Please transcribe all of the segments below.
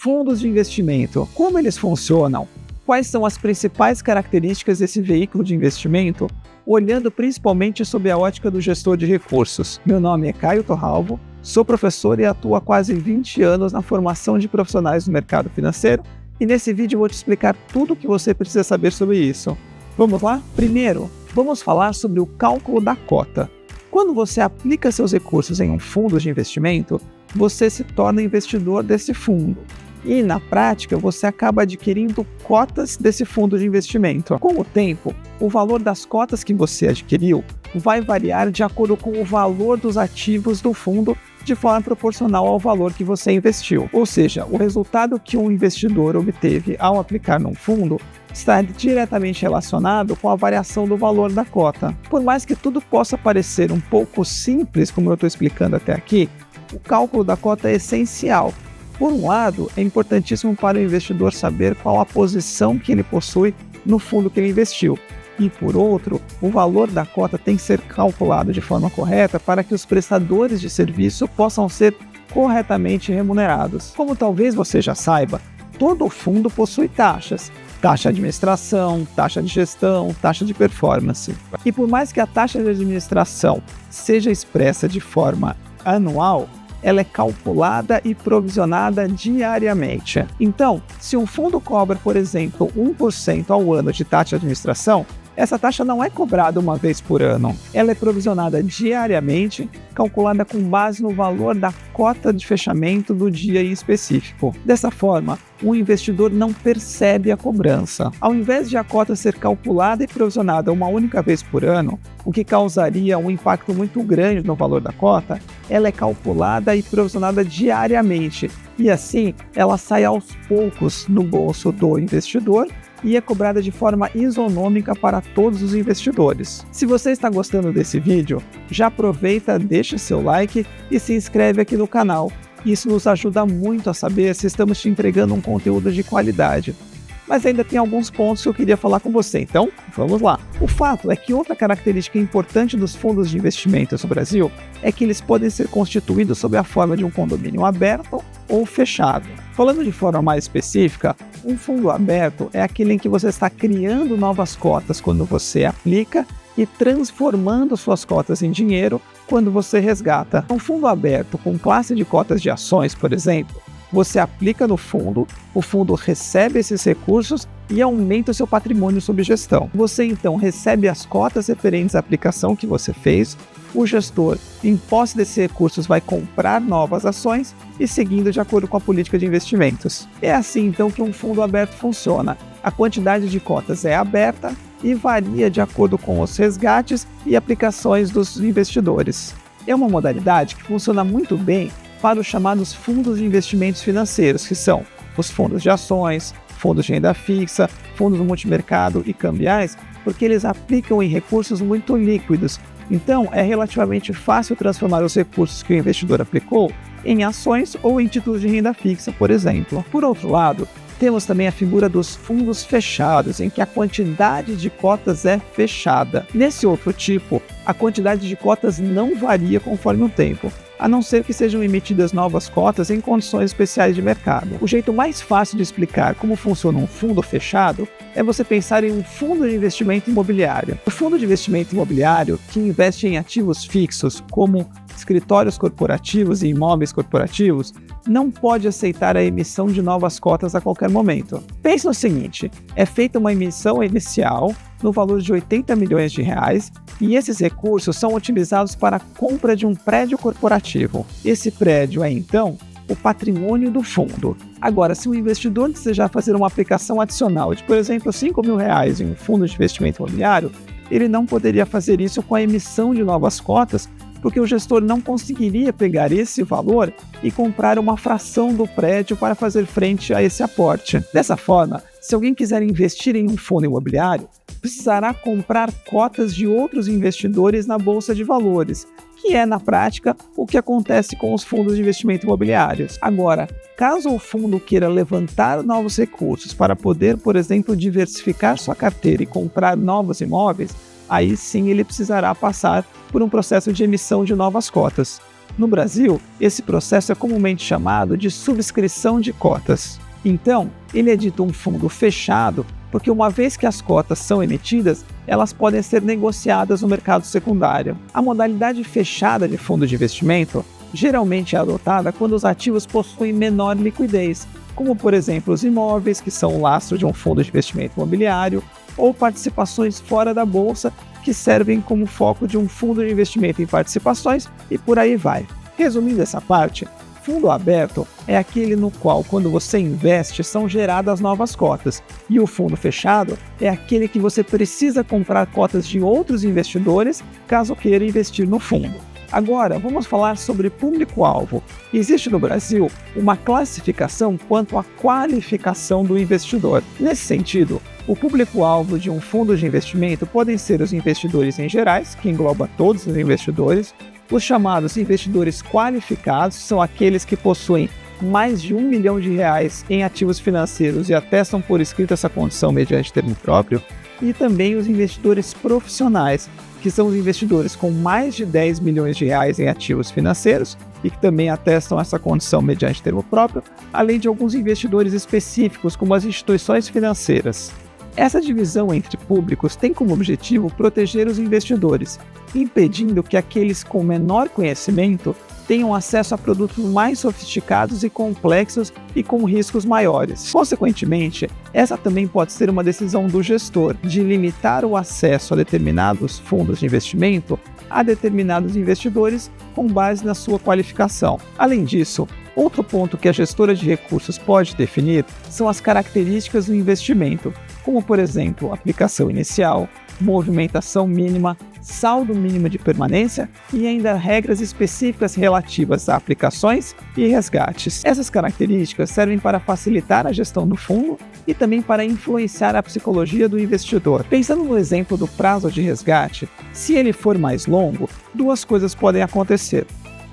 Fundos de investimento. Como eles funcionam? Quais são as principais características desse veículo de investimento, olhando principalmente sob a ótica do gestor de recursos? Meu nome é Caio Torralvo, sou professor e atuo há quase 20 anos na formação de profissionais do mercado financeiro, e nesse vídeo eu vou te explicar tudo o que você precisa saber sobre isso. Vamos lá? Primeiro, vamos falar sobre o cálculo da cota. Quando você aplica seus recursos em um fundo de investimento, você se torna investidor desse fundo. E, na prática, você acaba adquirindo cotas desse fundo de investimento. Com o tempo, o valor das cotas que você adquiriu vai variar de acordo com o valor dos ativos do fundo de forma proporcional ao valor que você investiu. Ou seja, o resultado que um investidor obteve ao aplicar num fundo está diretamente relacionado com a variação do valor da cota. Por mais que tudo possa parecer um pouco simples, como eu estou explicando até aqui, o cálculo da cota é essencial. Por um lado, é importantíssimo para o investidor saber qual a posição que ele possui no fundo que ele investiu. E por outro, o valor da cota tem que ser calculado de forma correta para que os prestadores de serviço possam ser corretamente remunerados. Como talvez você já saiba, todo fundo possui taxas. Taxa de administração, taxa de gestão, taxa de performance. E por mais que a taxa de administração seja expressa de forma anual, ela é calculada e provisionada diariamente. Então, se um fundo cobra, por exemplo, 1% ao ano de taxa de administração, essa taxa não é cobrada uma vez por ano. Ela é provisionada diariamente, calculada com base no valor da cota de fechamento do dia em específico. Dessa forma, o investidor não percebe a cobrança. Ao invés de a cota ser calculada e provisionada uma única vez por ano, o que causaria um impacto muito grande no valor da cota, ela é calculada e provisionada diariamente. E assim, ela sai aos poucos no bolso do investidor e é cobrada de forma isonômica para todos os investidores. Se você está gostando desse vídeo, já aproveita, deixa seu like e se inscreve aqui no canal. Isso nos ajuda muito a saber se estamos te entregando um conteúdo de qualidade. Mas ainda tem alguns pontos que eu queria falar com você, então vamos lá. O fato é que outra característica importante dos fundos de investimentos no Brasil é que eles podem ser constituídos sob a forma de um condomínio aberto ou fechado. Falando de forma mais específica, um fundo aberto é aquele em que você está criando novas cotas quando você aplica e transformando suas cotas em dinheiro quando você resgata. Um fundo aberto com classe de cotas de ações, por exemplo, você aplica no fundo, o fundo recebe esses recursos e aumenta o seu patrimônio sob gestão. Você então recebe as cotas referentes à aplicação que você fez, o gestor, em posse desses recursos, vai comprar novas ações e seguindo de acordo com a política de investimentos. É assim então que um fundo aberto funciona. A quantidade de cotas é aberta e varia de acordo com os resgates e aplicações dos investidores. É uma modalidade que funciona muito bem para os chamados fundos de investimentos financeiros, que são os fundos de ações, fundos de renda fixa, fundos multimercado e cambiais, porque eles aplicam em recursos muito líquidos. Então, é relativamente fácil transformar os recursos que o investidor aplicou em ações ou em títulos de renda fixa, por exemplo. Por outro lado, temos também a figura dos fundos fechados, em que a quantidade de cotas é fechada. Nesse outro tipo, a quantidade de cotas não varia conforme o tempo, a não ser que sejam emitidas novas cotas em condições especiais de mercado. O jeito mais fácil de explicar como funciona um fundo fechado é você pensar em um fundo de investimento imobiliário. O fundo de investimento imobiliário, que investe em ativos fixos, como escritórios corporativos e imóveis corporativos, não pode aceitar a emissão de novas cotas a qualquer momento. Pense no seguinte, é feita uma emissão inicial no valor de 80 milhões de reais e esses recursos são utilizados para a compra de um prédio corporativo. Esse prédio é, então, o patrimônio do fundo. Agora, se o investidor desejar fazer uma aplicação adicional de, por exemplo, 5 mil reais em um fundo de investimento imobiliário, ele não poderia fazer isso com a emissão de novas cotas, porque o gestor não conseguiria pegar esse valor e comprar uma fração do prédio para fazer frente a esse aporte. Dessa forma, se alguém quiser investir em um fundo imobiliário, precisará comprar cotas de outros investidores na Bolsa de Valores, que é, na prática, o que acontece com os fundos de investimento imobiliários. Agora, caso o fundo queira levantar novos recursos para poder, por exemplo, diversificar sua carteira e comprar novos imóveis, aí sim ele precisará passar por um processo de emissão de novas cotas. No Brasil, esse processo é comumente chamado de subscrição de cotas. Então, ele é dito um fundo fechado porque uma vez que as cotas são emitidas, elas podem ser negociadas no mercado secundário. A modalidade fechada de fundo de investimento geralmente é adotada quando os ativos possuem menor liquidez, como por exemplo os imóveis, que são o lastro de um fundo de investimento imobiliário, ou participações fora da bolsa, que servem como foco de um fundo de investimento em participações, e por aí vai. Resumindo essa parte, fundo aberto é aquele no qual, quando você investe, são geradas novas cotas, e o fundo fechado é aquele que você precisa comprar cotas de outros investidores caso queira investir no fundo. Agora, vamos falar sobre público-alvo. Existe no Brasil uma classificação quanto à qualificação do investidor. Nesse sentido, o público-alvo de um fundo de investimento podem ser os investidores em gerais, que engloba todos os investidores. Os chamados investidores qualificados são aqueles que possuem mais de R$1 milhão em ativos financeiros e atestam por escrito essa condição mediante termo próprio. E também os investidores profissionais, que são os investidores com mais de R$10 milhões em ativos financeiros e que também atestam essa condição mediante termo próprio, além de alguns investidores específicos, como as instituições financeiras. Essa divisão entre públicos tem como objetivo proteger os investidores, impedindo que aqueles com menor conhecimento tenham acesso a produtos mais sofisticados e complexos e com riscos maiores. Consequentemente, essa também pode ser uma decisão do gestor de limitar o acesso a determinados fundos de investimento a determinados investidores com base na sua qualificação. Além disso, outro ponto que a gestora de recursos pode definir são as características do investimento, como por exemplo, aplicação inicial, movimentação mínima, saldo mínimo de permanência e ainda regras específicas relativas a aplicações e resgates. Essas características servem para facilitar a gestão do fundo e também para influenciar a psicologia do investidor. Pensando no exemplo do prazo de resgate, se ele for mais longo, duas coisas podem acontecer.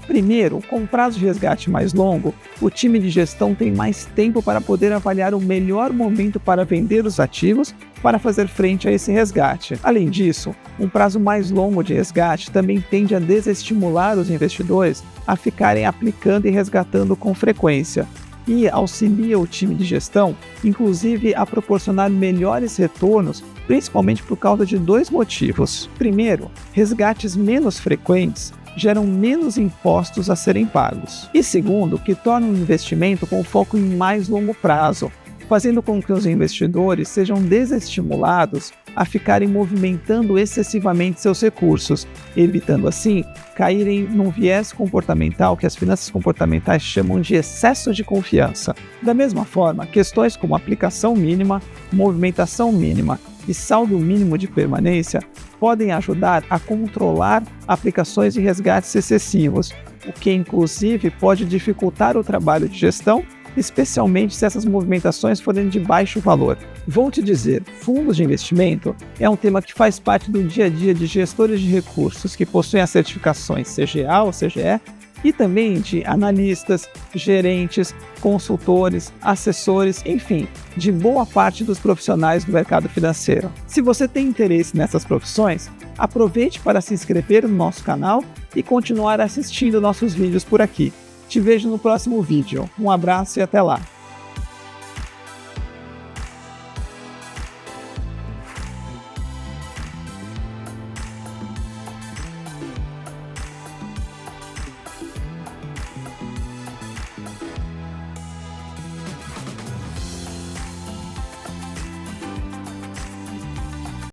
Primeiro, com um prazo de resgate mais longo, o time de gestão tem mais tempo para poder avaliar o melhor momento para vender os ativos para fazer frente a esse resgate. Além disso, um prazo mais longo de resgate também tende a desestimular os investidores a ficarem aplicando e resgatando com frequência e auxilia o time de gestão, inclusive, a proporcionar melhores retornos, principalmente por causa de dois motivos. Primeiro, resgates menos frequentes geram menos impostos a serem pagos. E segundo, que torna o investimento com foco em mais longo prazo, fazendo com que os investidores sejam desestimulados a ficarem movimentando excessivamente seus recursos, evitando assim caírem num viés comportamental que as finanças comportamentais chamam de excesso de confiança. Da mesma forma, questões como aplicação mínima, movimentação mínima e saldo mínimo de permanência podem ajudar a controlar aplicações e resgates excessivos, o que inclusive pode dificultar o trabalho de gestão, especialmente se essas movimentações forem de baixo valor. Vou te dizer, fundos de investimento é um tema que faz parte do dia a dia de gestores de recursos que possuem as certificações CGA ou CGE e também de analistas, gerentes, consultores, assessores, enfim, de boa parte dos profissionais do mercado financeiro. Se você tem interesse nessas profissões, aproveite para se inscrever no nosso canal e continuar assistindo nossos vídeos por aqui. Te vejo no próximo vídeo. Um abraço e até lá!